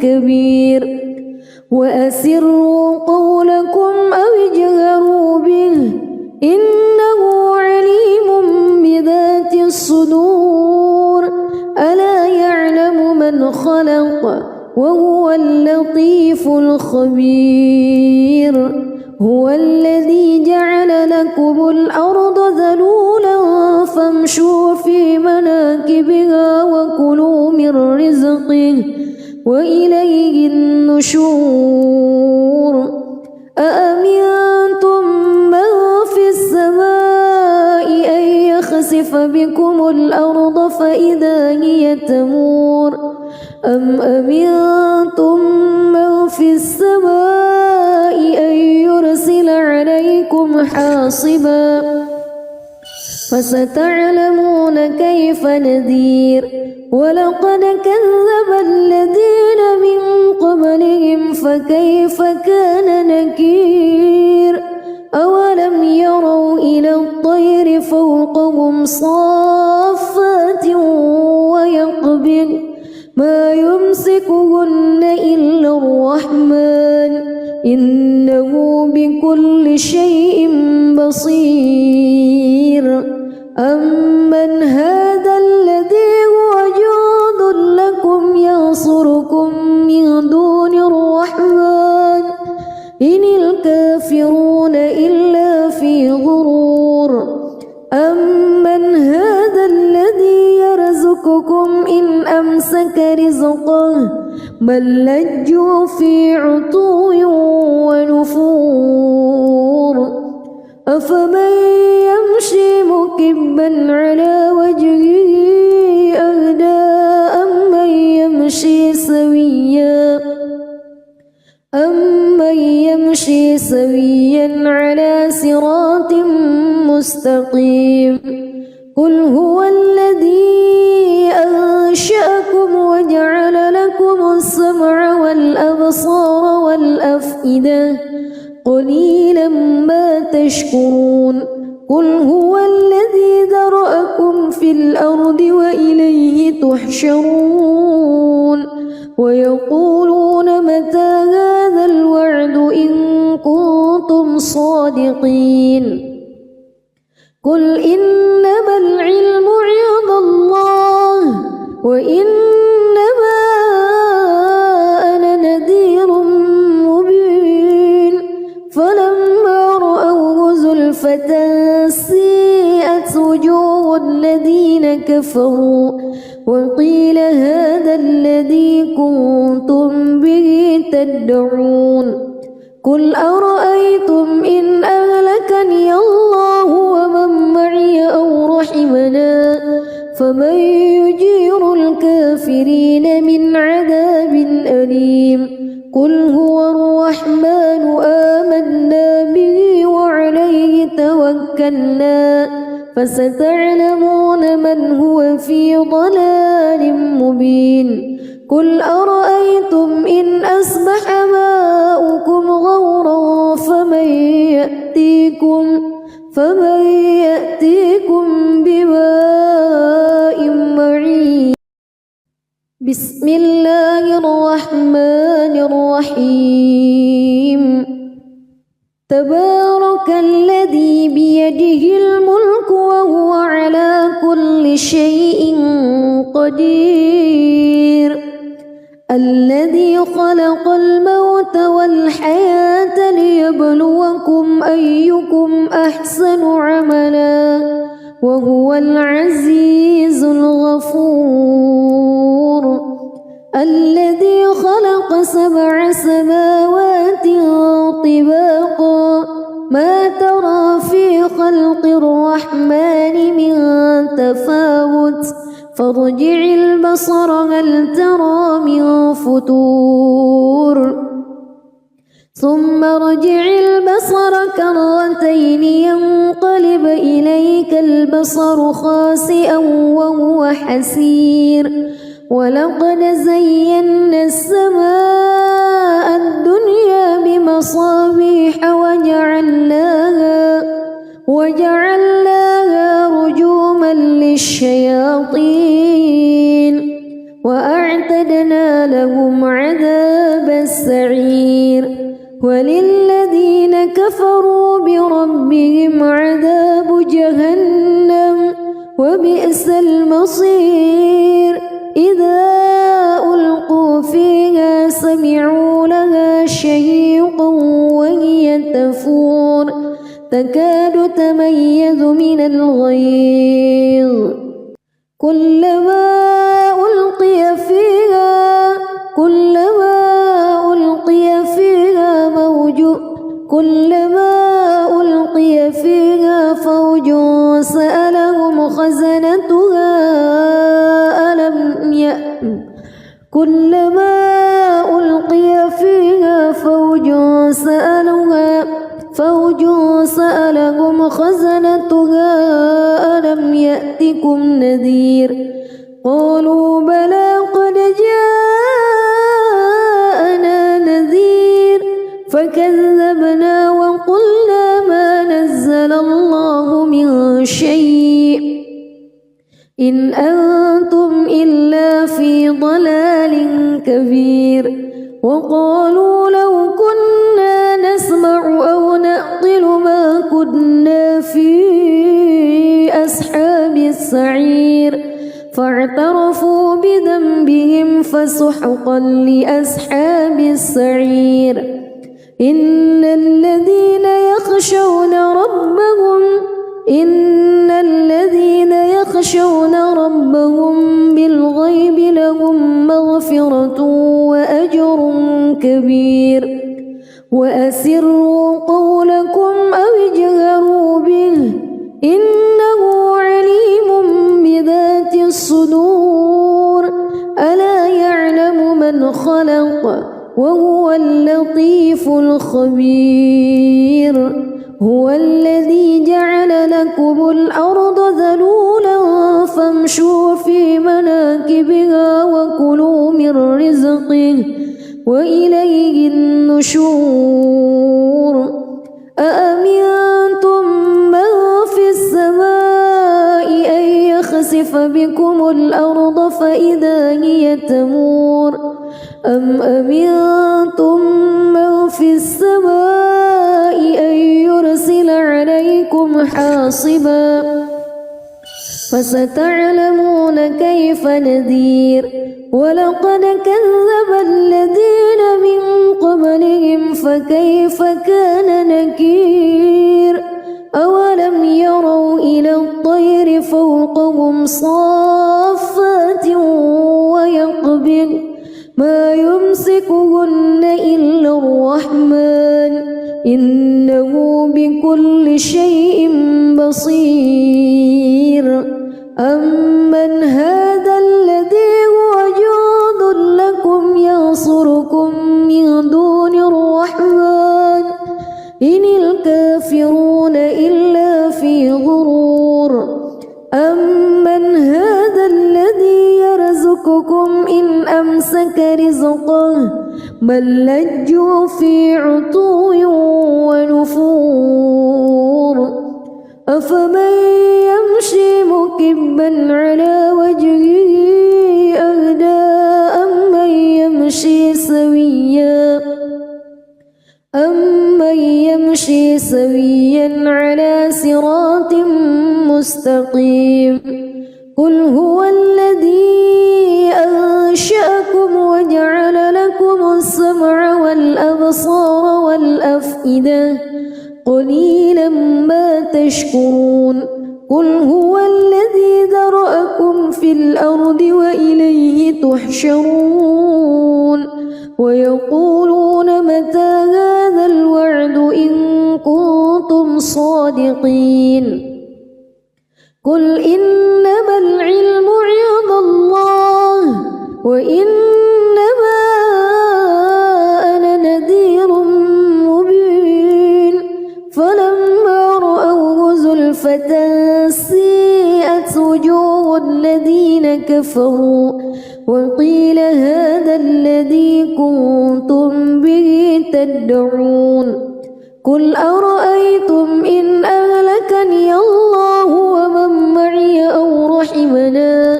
كبير وأسروا قولكم أو اجهروا به إنه عليم بذات الصدور ألا يعلم من خلق وهو اللطيف الخبير هو الذي جعل لكم الأرض ذلولا فامشوا في مناكبها وكلوا من رزقه وإليه النشور أأمنتم من في السماء أن يخسف بكم الأرض فإذا هي تمور أم أمنتم من في السماء أن يرسل عليكم حاصبا فستعلمون كيف نذير ولقد كذب الذين من قبلهم فكيف كان نكير أولم يروا إلى الطير فوقهم صافات ويقبض ما يمسكهن إلا الرحمن إنه بكل شيء بصير أمن هذا الذي هو جند لكم ينصركم من دون الرحمن إن الكافرون إلا في غرور أمن هذا الذي يرزقكم إن أمسك رزقه بل لجوا في عتو ونفور أفمن يمشي مكبا على وجهه أهدى أمن يمشي سويا على صراط مستقيم قل هو الذي أنشأكم وجعل لكم السمع والأبصار والأفئدة قليلا ما تشكرون قل هو الذي ذرأكم في الأرض وإليه تحشرون ويقولون متى هذا الوعد إن كنتم صادقين قل إنما العلم عند الله وإنما أنا نذير مبين فلما رأوه زلفة سيئت وجوه الذين كفروا وقيل هذا الذي كنتم به تدعون قل أرأيتم إن أهلكني الله ومن معي أو رحمنا فمن يجير الكافرين من عذاب أليم قل هو الرحمن آمنا به وعليه توكلنا فستعلمون من هو في ضلال مبين قل أرأيتم إن أصبح ماؤكم غورا فمن يأتيكم بماء معين. بسم الله الرحمن الرحيم. تبارك الذي بيده الملك وهو على كل شيء قدير. الذي خلق الموت والحياة ليبلوكم أيكم أحسن عملا وهو العزيز الغفور. الذي خلق 7 سماوات طباقا ما ترى في خلق الرحمن من تفاوت فارجع البصر هل ترى من فطور ثم ارجع البصر كرتين ينقلب إليك البصر خاسئا وهو حسير. ولقد زينا السماء الدنيا بمصابيح وجعلناها رجوما للشياطين وأعتدنا لهم عذاب السعير. وللذين كفروا بربهم عذاب جهنم وبئس المصير. إذا ألقوا فيها سمعوا لها شهيقا وهي تفور تكاد تميز من الغيظ كلما ألقي فيها فوج سألهم خزنتها ألم يأتكم نذير قالوا بلى قد جاءنا نذير فكذبنا وقلنا ما نزل الله من شيء إن أنتم إلا في ضلال كبير. وقالوا لو كنا نسمع أو نعقل ما كنا في أصحاب السعير فاعترفوا بذنبهم فسحقا لأصحاب السعير. إن الذين يخشون ربهم بالغيب لهم مغفرة وأجر كبير. وأسروا قولكم أو اجهروا به إنه عليم بذات الصدور. ألا يعلم من خلق وهو اللطيف الخبير. هو الذي جعل لكم الأرض ذلولا فامشوا في مناكبها وكلوا من رزقه وإليه النشور. أأمنتم من في السماء أن يخسف بكم الأرض فإذا هي تمور أم أمنتم من في السماء أن يرسل عليكم حاصبا فستعلمون كيف نذير. ولقد كذب الذين من قبلهم فكيف كان نكير. أولم يروا إلى الطير فوقهم صافات ويقبض ما يمسكهن إلا الرحمن إنه بكل شيء بصير. أمن هذا الذي هو جند لكم ينصركم من دون الرحمن إن الكافرون إلا في غرور. أمن هذا الذي يرزقكم إن أمسك بل لجوا في عتو ونفور أفمن يمشي مكبا على وجهه أهدى أمن يمشي سويا على صراط مستقيم قل هو الذي أنشأكم وجعل لكم السمع والأبصار والأفئدة قليلا ما تشكرون قل هو الذي ذرأكم في الأرض وإليه تحشرون ويقولون متى هذا الوعد إن كنتم صادقين قل إنما العلم عند الله وإنما أنا نذير مبين فلما رأوه زلفة سيئت وجوه الذين كفروا وقيل هذا الذي كنتم به تدعون قل أرأيتم إن أهلكني الله ومن معي أو رحمنا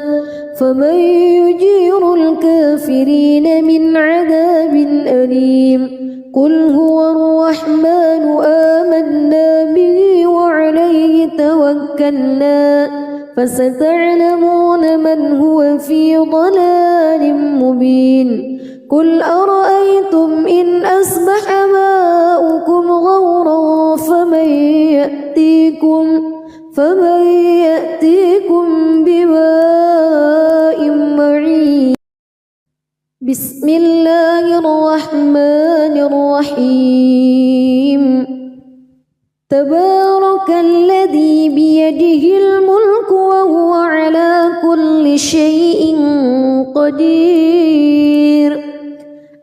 فمن يجير الكافرين من عذاب أليم قل هو الرحمن آمنا به وعليه توكلنا فستعلمون من هو في ضلال مبين قل أرأيتم إن أصبح ماؤكم غورا فمن يأتيكم بماء معين بسم الله الرحمن الرحيم تبارك الذي بيده الملك وهو على كل شيء قدير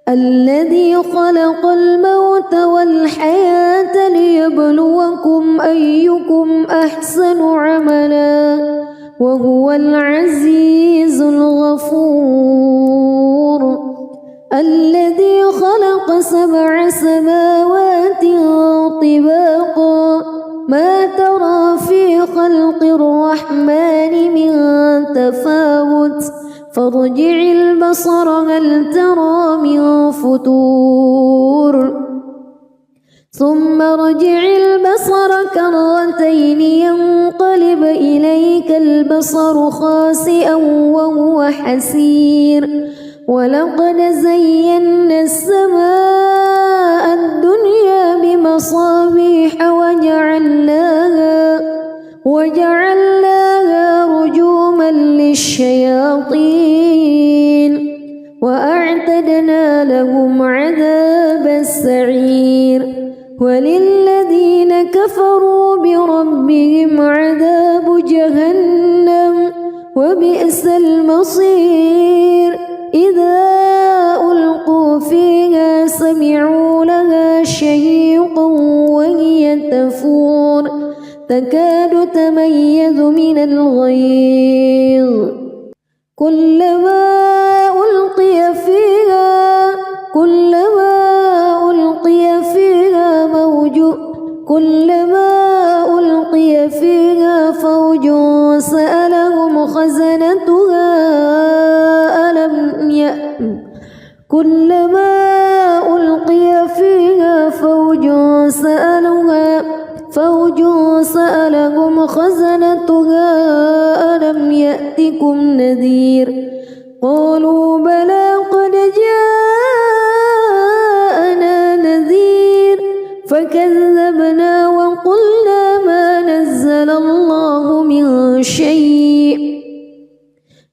الذي خلق الموت والحياة ليبلوكم أيكم أحسن عملا وهو العزيز الغفور الذي خلق 7 سماوات طباقا ما ترى في خلق الرحمن من تفاوت فارجع البصر هل ترى من فتور ثم ارجع البصر كرتين ينقلب إليك البصر خاسئا وهو حسير ولقد زينا السماء الدنيا بمصابيح وجعلناها رجوما للشياطين وأعتدنا لهم عذاب السعير وللذين كفروا بربهم عذاب جهنم وبئس المصير إذا ألقوا فيها سمعوا لها شهيقا وهي تفور تكاد تميز من الغيظ كلما ألقي فيها فوج سألهم خزنتها ألم يأتكم نذير قالوا بلى قد جاءنا نذير فكذبنا وقلنا ما نزل الله من شيء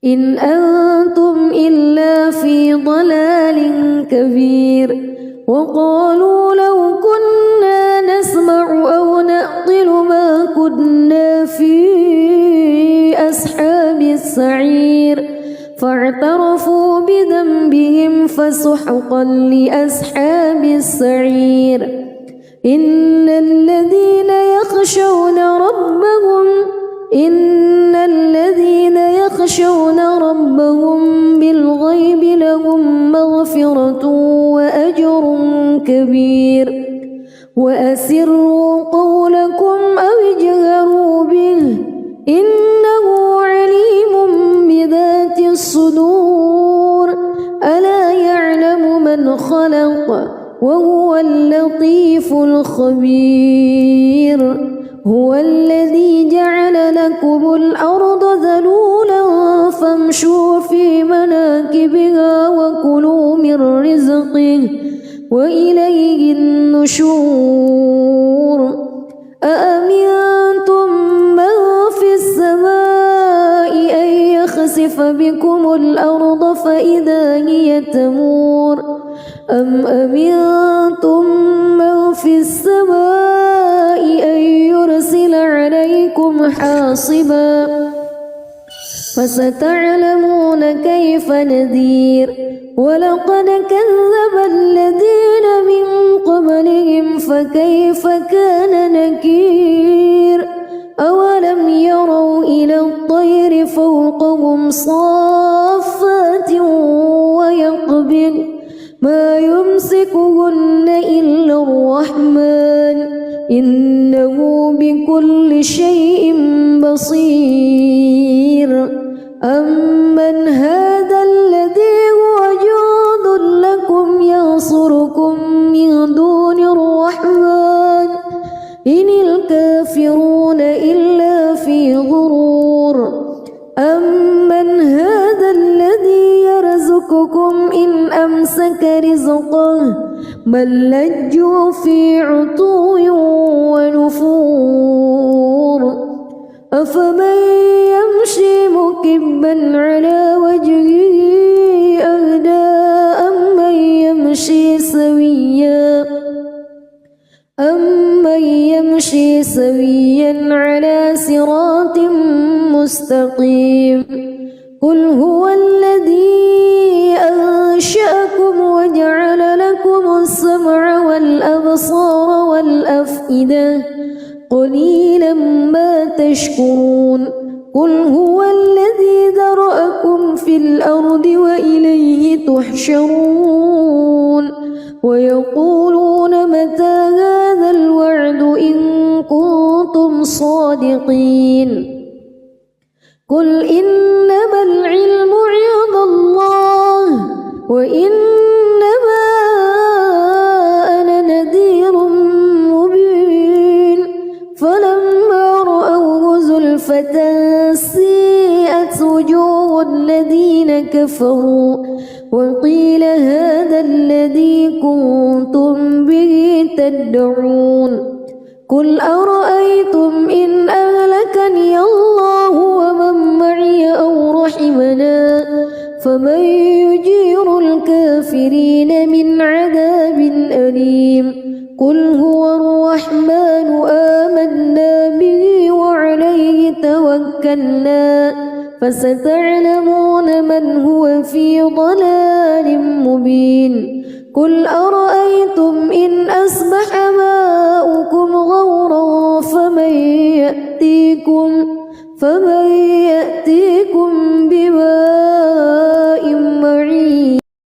إن أنتم إلا في ضلال كبير وقالوا لو كنا نسمع أو نعقل ما كنا في أصحاب السعير فاعترفوا بذنبهم فسحقا لأصحاب السعير إن الذين يخشون يخشون ربهم بالغيب لهم مغفرة وأجر كبير وأسروا قولكم أو اجهروا به إنه عليم بذات الصدور ألا يعلم من خلق وهو اللطيف الخبير هو الذي جعل لكم الأرض ذلولا فامشوا في مناكبها وكلوا من رزقه وإليه النشور أأمنتم من في السماء أن يخسف بكم الأرض فإذا هي تمور أم أمنتم من في السماء أن يرسل عليكم حاصبا فستعلمون كيف نذير ولقد كذب الذين من قبلهم فكيف كان نكير أولم يروا إلى الطير فوقهم صافات ويقبض ما يمسكهن إلا الرحمن إنه بكل شيء بصير أمن هذا الذي هو جند لكم ينصركم من دون الرحمن إن الكافرون إلا في غرور أمن هذا الذي يرزقكم إن أمسك رزقه بل لجوا في عتو ونفور أفمن يمشي مكبا على وجهه أهدى أمن يمشي سويا على صراط مستقيم قل هو الذي أنشأكم وجعل لكم السمع والأبصار والأفئدة قليلا ما تشكرون قل هو الذي ذرأكم في الأرض وإليه تحشرون ويقولون متى هذا الوعد إن كنتم صادقين قل إنما العلم عند الله وإنما أنا نذير مبين فلما رأوه زلفة سيئت وجوه الذين كفروا وقيل هذا الذي كنتم به تدعون قل أرأيتم إن أهلكني الله ومن معي أو رحمنا فمن يجير الكافرين من عذاب أليم قل هو الرحمن آمنا به وعليه توكلنا فستعلمون من هو في ضلال مبين قل أرأيتم إن أصبح ماؤكم غورا فمن يأتيكم بماء